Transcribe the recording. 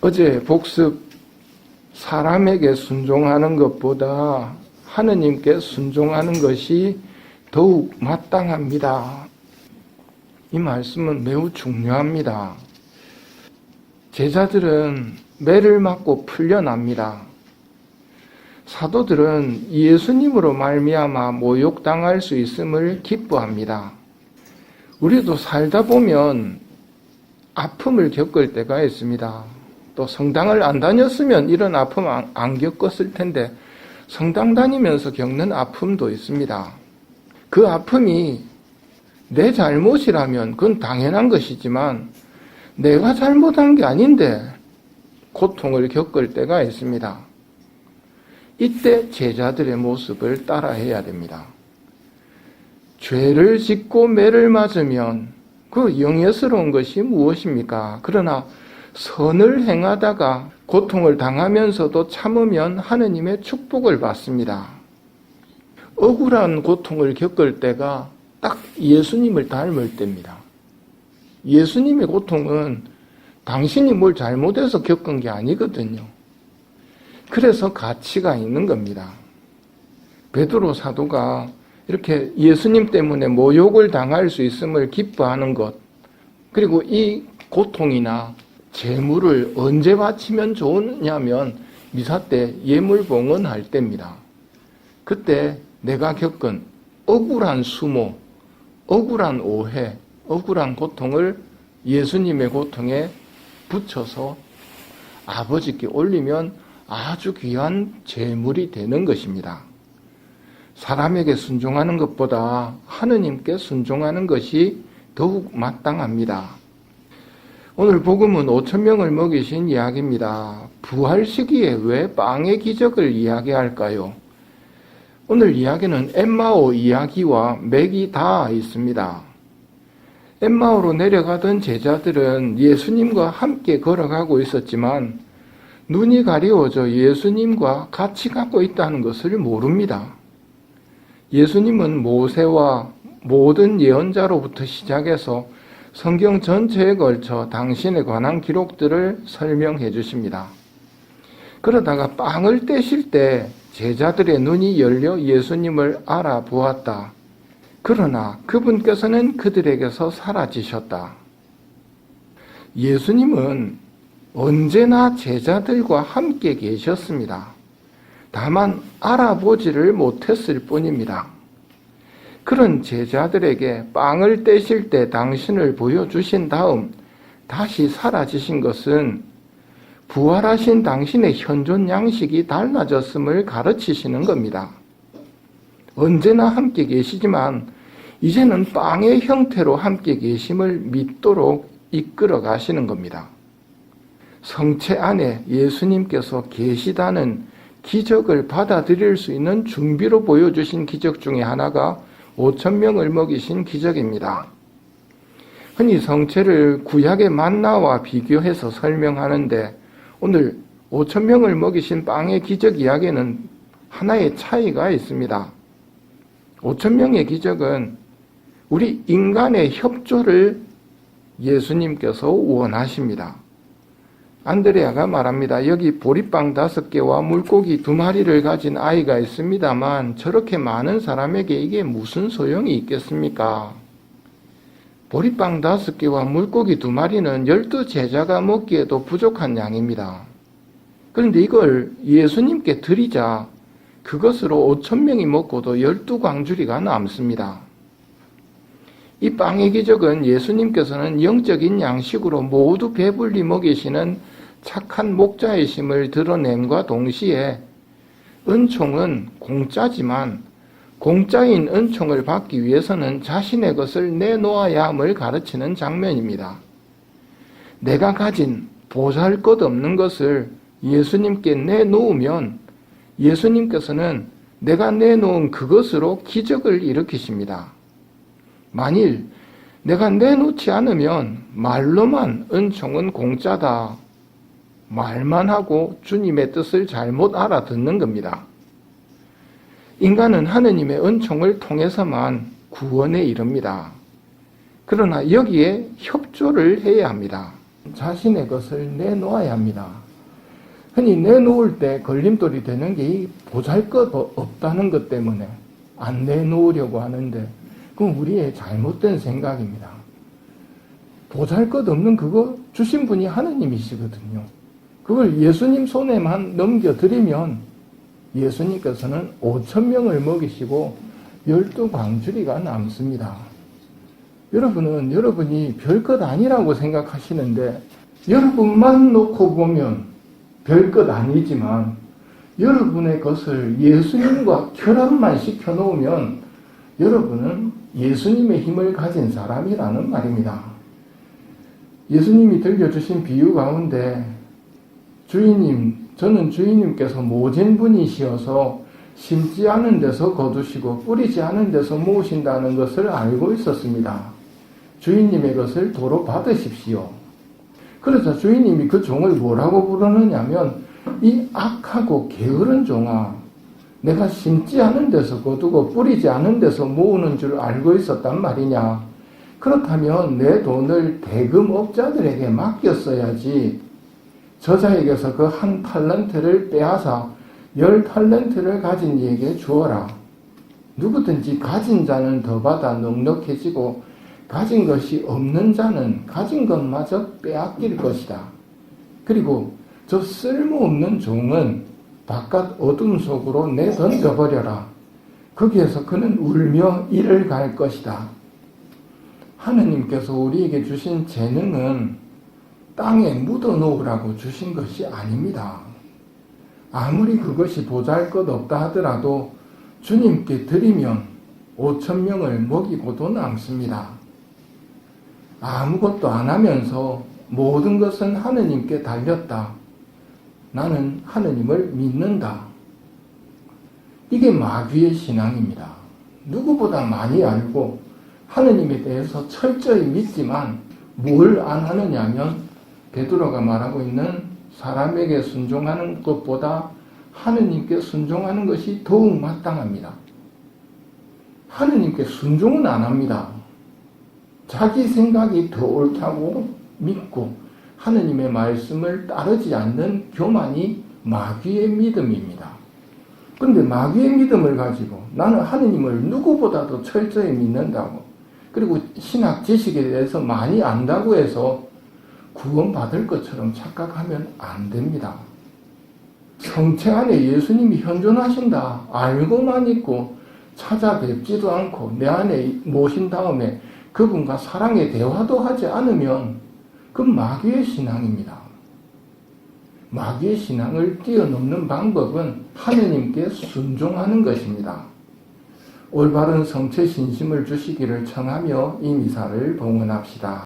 어제 복습, 사람에게 순종하는 것보다 하느님께 순종하는 것이 더욱 마땅합니다. 이 말씀은 매우 중요합니다. 제자들은 매를 맞고 풀려납니다. 사도들은 예수님으로 말미암아 모욕당할 수 있음을 기뻐합니다. 우리도 살다 보면 아픔을 겪을 때가 있습니다. 또 성당을 안 다녔으면 이런 아픔 안 겪었을 텐데 성당 다니면서 겪는 아픔도 있습니다. 그 아픔이 내 잘못이라면 그건 당연한 것이지만 내가 잘못한 게 아닌데 고통을 겪을 때가 있습니다. 이때 제자들의 모습을 따라해야 됩니다. 죄를 짓고 매를 맞으면 그 영예스러운 것이 무엇입니까? 그러나 선을 행하다가 고통을 당하면서도 참으면 하느님의 축복을 받습니다. 억울한 고통을 겪을 때가 딱 예수님을 닮을 때입니다. 예수님의 고통은 당신이 뭘 잘못해서 겪은 게 아니거든요. 그래서 가치가 있는 겁니다. 베드로 사도가 이렇게 예수님 때문에 모욕을 당할 수 있음을 기뻐하는 것, 그리고 이 고통이나 재물을 언제 바치면 좋으냐면 미사 때 예물봉헌할 때입니다. 그때 내가 겪은 억울한 수모, 억울한 오해, 억울한 고통을 예수님의 고통에 붙여서 아버지께 올리면 아주 귀한 재물이 되는 것입니다. 사람에게 순종하는 것보다 하느님께 순종하는 것이 더욱 마땅합니다. 오늘 복음은 5,000명을 먹이신 이야기입니다. 부활 시기에 왜 빵의 기적을 이야기할까요? 오늘 이야기는 엠마오 이야기와 맥이 다 있습니다. 엠마오로 내려가던 제자들은 예수님과 함께 걸어가고 있었지만 눈이 가리워져 예수님과 같이 가고 있다는 것을 모릅니다. 예수님은 모세와 모든 예언자로부터 시작해서 성경 전체에 걸쳐 당신에 관한 기록들을 설명해 주십니다. 그러다가 빵을 떼실 때 제자들의 눈이 열려 예수님을 알아보았다. 그러나 그분께서는 그들에게서 사라지셨다. 예수님은 언제나 제자들과 함께 계셨습니다. 다만 알아보지를 못했을 뿐입니다. 그런 제자들에게 빵을 떼실 때 당신을 보여주신 다음 다시 사라지신 것은 부활하신 당신의 현존 양식이 달라졌음을 가르치시는 겁니다. 언제나 함께 계시지만 이제는 빵의 형태로 함께 계심을 믿도록 이끌어 가시는 겁니다. 성체 안에 예수님께서 계시다는 기적을 받아들일 수 있는 준비로 보여주신 기적 중에 하나가 5,000명을 먹이신 기적입니다. 흔히 성체를 구약의 만나와 비교해서 설명하는데 오늘 5,000명을 먹이신 빵의 기적 이야기에는 하나의 차이가 있습니다. 5,000명의 기적은 우리 인간의 협조를 예수님께서 원하십니다. 안드레아가 말합니다. 여기 보리빵 5개와 물고기 2마리를 가진 아이가 있습니다만 저렇게 많은 사람에게 이게 무슨 소용이 있겠습니까? 보리빵 5개와 물고기 2마리는 12제자가 먹기에도 부족한 양입니다. 그런데 이걸 예수님께 드리자 그것으로 5,000명이 먹고도 12광주리가 남습니다. 이 빵의 기적은 예수님께서는 영적인 양식으로 모두 배불리 먹이시는 착한 목자이심을 드러냄과 동시에 은총은 공짜지만 공짜인 은총을 받기 위해서는 자신의 것을 내놓아야 함을 가르치는 장면입니다. 내가 가진 보잘것없는 것을 예수님께 내놓으면 예수님께서는 내가 내놓은 그것으로 기적을 일으키십니다. 만일 내가 내놓지 않으면 말로만 은총은 공짜다. 말만 하고 주님의 뜻을 잘못 알아듣는 겁니다. 인간은 하느님의 은총을 통해서만 구원에 이릅니다. 그러나 여기에 협조를 해야 합니다. 자신의 것을 내놓아야 합니다. 흔히 내놓을 때 걸림돌이 되는 게 이 보잘것 없다는 것 때문에 안 내놓으려고 하는데 그건 우리의 잘못된 생각입니다. 보잘것 없는 그거 주신 분이 하느님이시거든요. 그걸 예수님 손에만 넘겨드리면 예수님께서는 5,000명을 먹이시고 12광주리가 남습니다. 여러분은 여러분이 별것 아니라고 생각하시는데 여러분만 놓고 보면 별것 아니지만 여러분의 것을 예수님과 결합만 시켜놓으면 여러분은 예수님의 힘을 가진 사람이라는 말입니다. 예수님이 들려주신 비유 가운데 주인님, 저는 주인님께서 모진 분이시어서 심지 않은 데서 거두시고 뿌리지 않은 데서 모으신다는 것을 알고 있었습니다. 주인님의 것을 도로 받으십시오. 그래서 주인님이 그 종을 뭐라고 부르느냐면 이 악하고 게으른 종아, 내가 심지 않은 데서 거두고 뿌리지 않은 데서 모으는 줄 알고 있었단 말이냐. 그렇다면 내 돈을 대금업자들에게 맡겼어야지. 저자에게서 그 1 탈란트를 빼앗아 10 탈란트를 가진 이에게 주어라. 누구든지 가진 자는 더 받아 넉넉해지고 가진 것이 없는 자는 가진 것마저 빼앗길 것이다. 그리고 저 쓸모없는 종은 바깥 어둠 속으로 내던져버려라. 거기에서 그는 울며 이를 갈 것이다. 하느님께서 우리에게 주신 재능은 땅에 묻어놓으라고 주신 것이 아닙니다. 아무리 그것이 보잘것없다 하더라도 주님께 드리면 5,000명을 먹이고도 남습니다. 아무것도 안 하면서 모든 것은 하느님께 달렸다. 나는 하느님을 믿는다. 이게 마귀의 신앙입니다. 누구보다 많이 알고 하느님에 대해서 철저히 믿지만 뭘 안 하느냐면 베드로가 말하고 있는 사람에게 순종하는 것보다 하느님께 순종하는 것이 더욱 마땅합니다. 하느님께 순종은 안 합니다. 자기 생각이 더 옳다고 믿고 하느님의 말씀을 따르지 않는 교만이 마귀의 믿음입니다. 그런데 마귀의 믿음을 가지고 나는 하느님을 누구보다도 철저히 믿는다고, 그리고 신학 지식에 대해서 많이 안다고 해서 구원받을 것처럼 착각하면 안 됩니다. 성체 안에 예수님이 현존하신다 알고만 있고 찾아뵙지도 않고 내 안에 모신 다음에 그분과 사랑의 대화도 하지 않으면 그건 마귀의 신앙입니다. 마귀의 신앙을 뛰어넘는 방법은 하느님께 순종하는 것입니다. 올바른 성체 신심을 주시기를 청하며 이 미사를 봉헌합시다.